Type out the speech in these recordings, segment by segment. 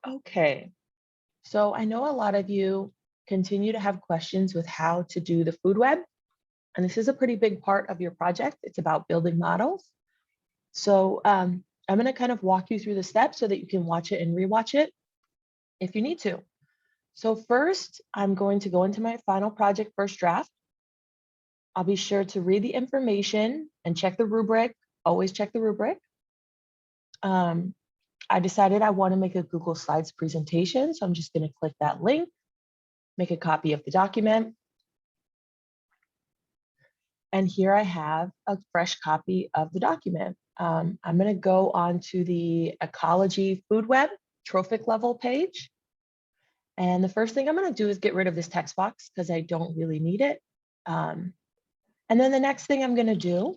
Okay, so I know a lot of you continue to have questions with how to do the food web, and this is a pretty big part of your project. It's about building models. So I'm going to kind of walk you through the steps so that you can watch it and rewatch it if you need to. So first, I'm going to go into my final project first draft. I'll be sure to read the information and check the rubric. Always check the rubric. I decided I want to make a Google Slides presentation, so I'm just going to click that link, make a copy of the document. And here I have a fresh copy of the document. I'm going to go on to the ecology food web trophic level page. And the first thing I'm going to do is get rid of this text box because I don't really need it. And then the next thing I'm going to do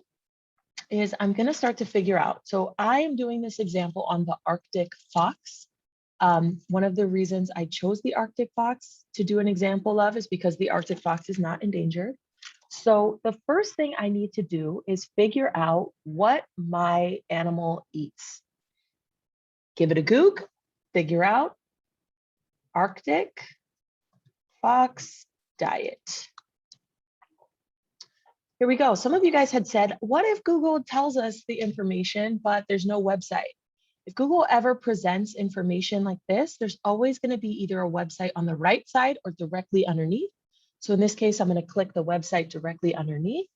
is I'm going to start to figure out. So I am doing this example on the Arctic fox. One of the reasons I chose the Arctic fox to do an example of is because the Arctic fox is not endangered. So the first thing I need to do is figure out what my animal eats. Give it a Goog, figure out Arctic fox diet. Here we go. Some of you guys had said, what if Google tells us the information, but there's no website? If Google ever presents information like this, there's always going to be either a website on the right side or directly underneath. So in this case, I'm going to click the website directly underneath.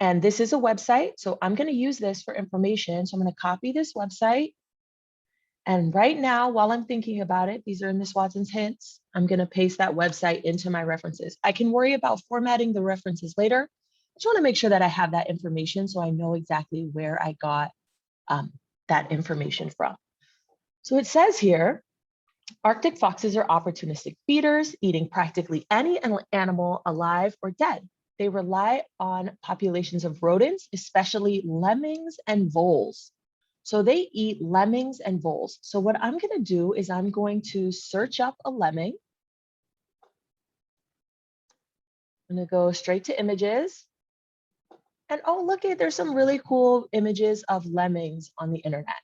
And this is a website. So I'm going to use this for information. So I'm going to copy this website. And right now, while I'm thinking about it, these are in Miss Watson's hints, I'm going to paste that website into my references. I can worry about formatting the references later. I just want to make sure that I have that information so I know exactly where I got that information from. So it says here, Arctic foxes are opportunistic feeders, eating practically any animal alive or dead. They rely on populations of rodents, especially lemmings and voles. So they eat lemmings and voles. So what I'm going to do is I'm going to search up a lemming. I'm going to go straight to images. And oh, look at, there's some really cool images of lemmings on the internet.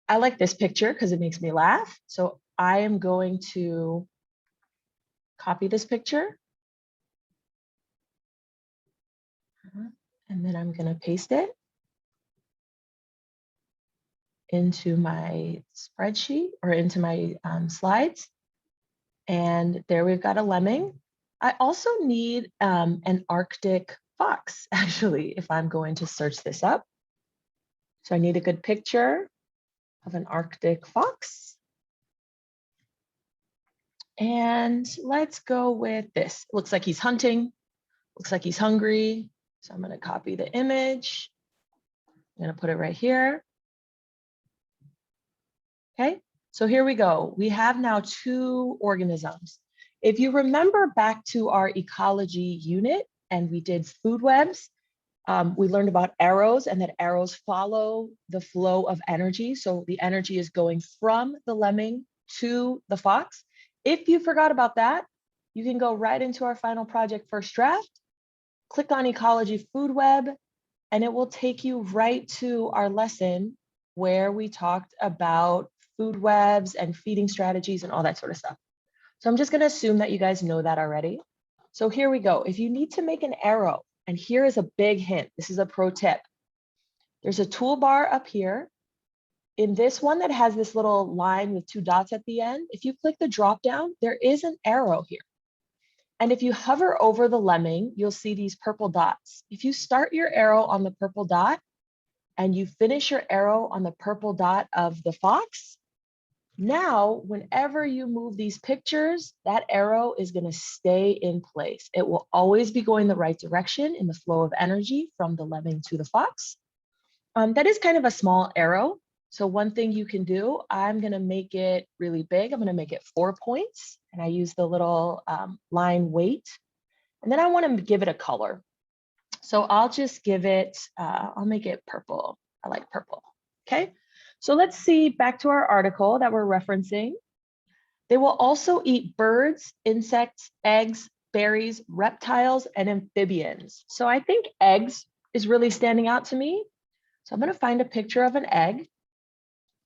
I like this picture because it makes me laugh. So I am going to copy this picture. And then I'm going to paste it into my spreadsheet or into my slides. And there we've got a lemming. I also need an Arctic fox, actually, if I'm going to search this up. So I need a good picture of an Arctic fox. And let's go with this. Looks like he's hunting. Looks like he's hungry. So I'm going to copy the image. I'm going to put it right here. Okay, so here we go. We have now two organisms. If you remember back to our ecology unit and we did food webs, we learned about arrows and that arrows follow the flow of energy. So the energy is going from the lemming to the fox. If you forgot about that, you can go right into our final project first draft, click on ecology food web, and it will take you right to our lesson where we talked about food webs and feeding strategies and all that sort of stuff. So I'm just going to assume that you guys know that already. So here we go. If you need to make an arrow, and here is a big hint. This is a pro tip. There's a toolbar up here. In this one that has this little line with two dots at the end, if you click the drop down, there is an arrow here. And if you hover over the lemming, you'll see these purple dots. If you start your arrow on the purple dot and you finish your arrow on the purple dot of the fox, now, whenever you move these pictures, that arrow is going to stay in place. It will always be going the right direction in the flow of energy from the lemming to the fox. That is kind of a small arrow. So one thing you can do, I'm going to make it really big. I'm going to make it 4 points. And I use the little line weight. And then I want to give it a color. So I'll just give it, I'll make it purple. I like purple. Okay. So let's see back to our article that we're referencing. They will also eat birds, insects, eggs, berries, reptiles, and amphibians. So I think eggs is really standing out to me. So I'm going to find a picture of an egg.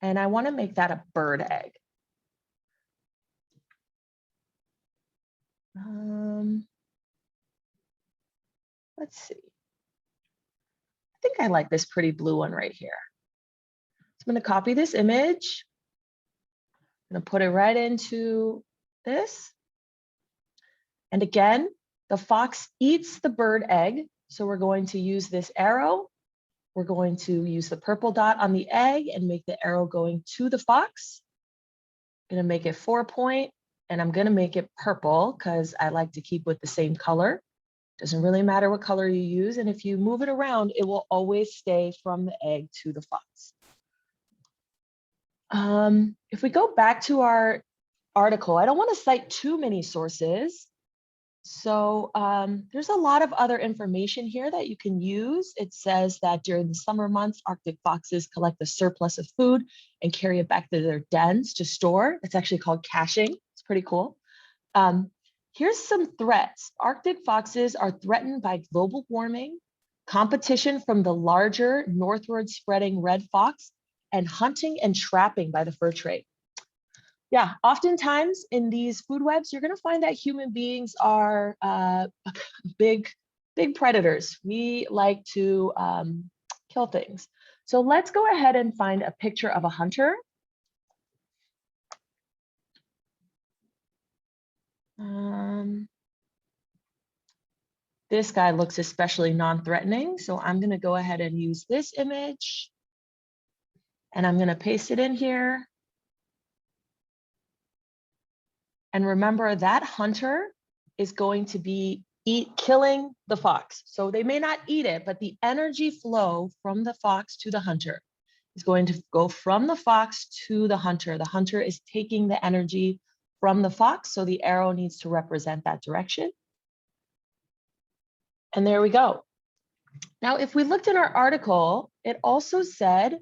And I want to make that a bird egg. Let's see. I think I like this pretty blue one right here. So I'm going to copy this image. I'm going to put it right into this. And again, the fox eats the bird egg. So we're going to use this arrow. We're going to use the purple dot on the egg and make the arrow going to the fox. I'm going to make it 4-point, and I'm going to make it purple because I like to keep with the same color. Doesn't really matter what color you use. And if you move it around, it will always stay from the egg to the fox. If we go back to our article, I don't want to cite too many sources. So there's a lot of other information here that you can use. It says that during the summer months, Arctic foxes collect a surplus of food and carry it back to their dens to store. It's actually called caching. It's pretty cool. Here's some threats. Arctic foxes are threatened by global warming, competition from the larger northward spreading red fox, and hunting and trapping by the fur trade. Yeah, oftentimes in these food webs, you're going to find that human beings are big predators. We like to kill things. So let's go ahead and find a picture of a hunter. This guy looks especially non-threatening. So I'm going to go ahead and use this image. And I'm going to paste it in here. And remember that hunter is going to be killing the fox. So they may not eat it, but the energy flow from the fox to the hunter is going to go from the fox to the hunter. The hunter is taking the energy from the fox. So the arrow needs to represent that direction. And there we go. Now, if we looked in our article, it also said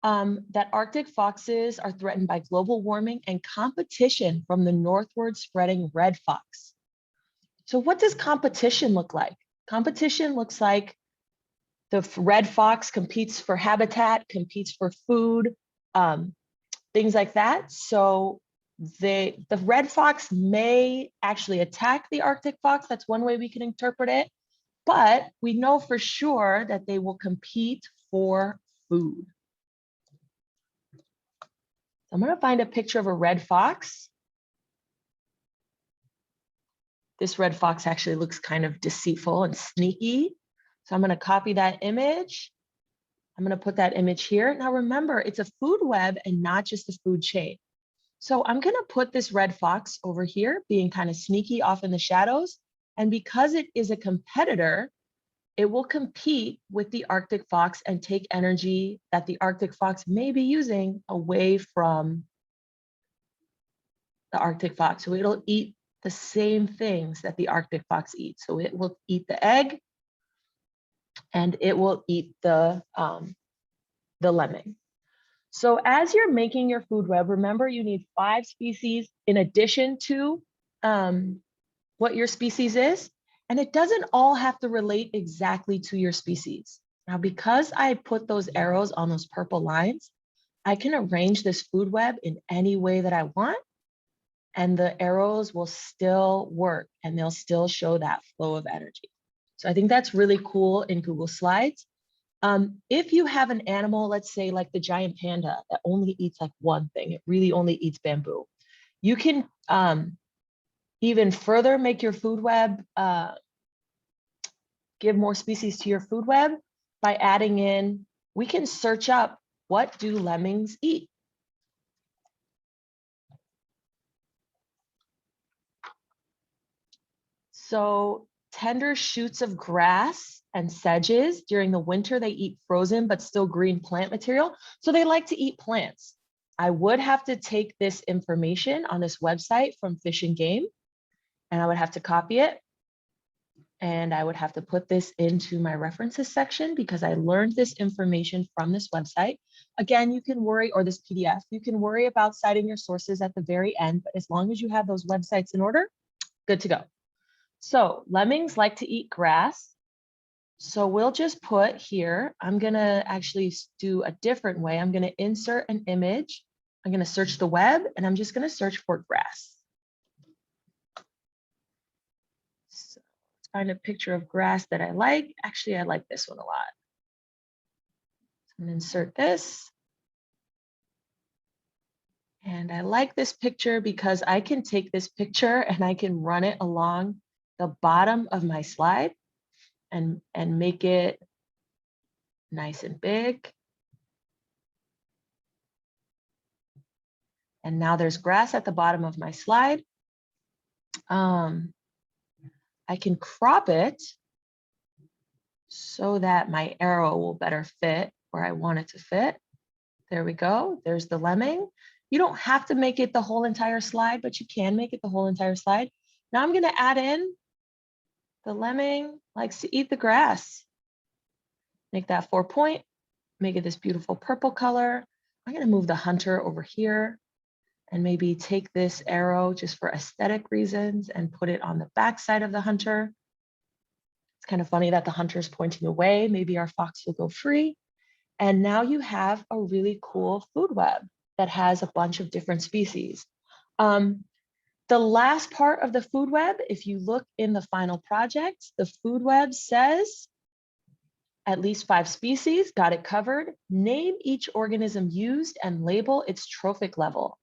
that Arctic foxes are threatened by global warming and competition from the northward spreading red fox. So what does competition look like? Competition looks like the red fox competes for habitat, competes for food, things like that. So the red fox may actually attack the Arctic fox. That's one way we can interpret it. But we know for sure that they will compete for food. I'm going to find a picture of a red fox. This red fox actually looks kind of deceitful and sneaky. So I'm going to copy that image. I'm going to put that image here. Now remember, it's a food web and not just a food chain. So I'm going to put this red fox over here, being kind of sneaky off in the shadows. And because it is a competitor, it will compete with the Arctic fox and take energy that the Arctic fox may be using away from the Arctic fox. So it'll eat the same things that the Arctic fox eats. So it will eat the egg and it will eat the lemming. So as you're making your food web, remember you need 5 species in addition to what your species is. And it doesn't all have to relate exactly to your species. Now, because I put those arrows on those purple lines, I can arrange this food web in any way that I want, and the arrows will still work and they'll still show that flow of energy. So I think that's really cool in Google Slides. If you have an animal, let's say like the giant panda that only eats like one thing, it really only eats bamboo, you can even further make your food web, give more species to your food web by adding in, we can search up, what do lemmings eat? So tender shoots of grass and sedges, during the winter, they eat frozen but still green plant material. So they like to eat plants. I would have to take this information on this website from Fish and Game, and I would have to copy it. And I would have to put this into my references section because I learned this information from this website. Again, you can worry, or this PDF, you can worry about citing your sources at the very end, but as long as you have those websites in order, good to go. So lemmings like to eat grass. So we'll just put here, I'm gonna actually do a different way. I'm gonna insert an image. I'm gonna search the web and I'm just gonna search for grass. So let's find a picture of grass that I like. Actually, I like this one a lot. So I'm gonna insert this. And I like this picture because I can take this picture and I can run it along the bottom of my slide and make it nice and big. And now there's grass at the bottom of my slide. I can crop it so that my arrow will better fit where I want it to fit. There we go. There's the lemming. You don't have to make it the whole entire slide, but you can make it the whole entire slide. Now I'm going to add in the lemming likes to eat the grass. Make that 4 point, make it this beautiful purple color. I'm going to move the hunter over here and maybe take this arrow just for aesthetic reasons and put it on the back side of the hunter. It's kind of funny that the hunter is pointing away. Maybe our fox will go free. And now you have a really cool food web that has a bunch of different species. The last part of the food web, if you look in the final project, the food web says at least 5 species, got it covered. Name each organism used and label its trophic level.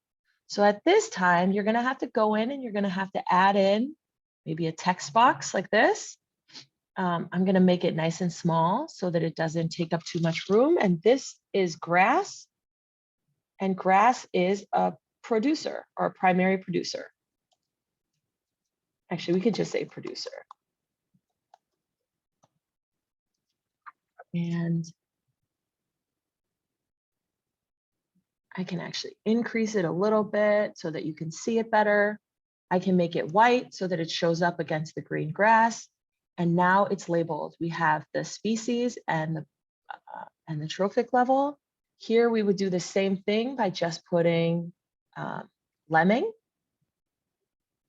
So at this time, you're gonna have to go in and you're gonna have to add in maybe a text box like this. I'm gonna make it nice and small so that it doesn't take up too much room. And this is grass, and grass is a producer or a primary producer. Actually, we could just say producer. And I can actually increase it a little bit so that you can see it better. I can make it white so that it shows up against the green grass. And now it's labeled. We have the species and the trophic level. Here we would do the same thing by just putting lemming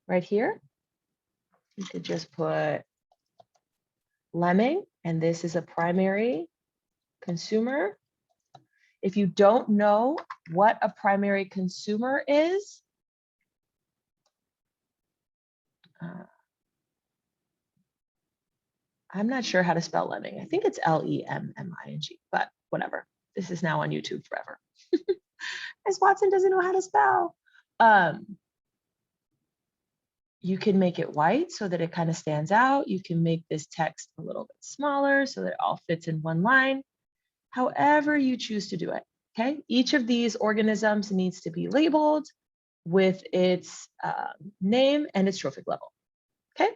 right here. You could just put lemming, and this is a primary consumer. If you don't know what a primary consumer is, I'm not sure how to spell lemming. I think it's L-E-M-M-I-N-G, but whatever. This is now on YouTube forever. As Watson doesn't know how to spell. You can make it white so that it kind of stands out. You can make this text a little bit smaller so that it all fits in one line. However you choose to do it, okay? Each of these organisms needs to be labeled with its name and its trophic level, okay?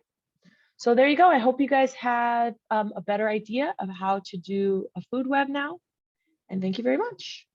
So there you go. I hope you guys had a better idea of how to do a food web now. And thank you very much.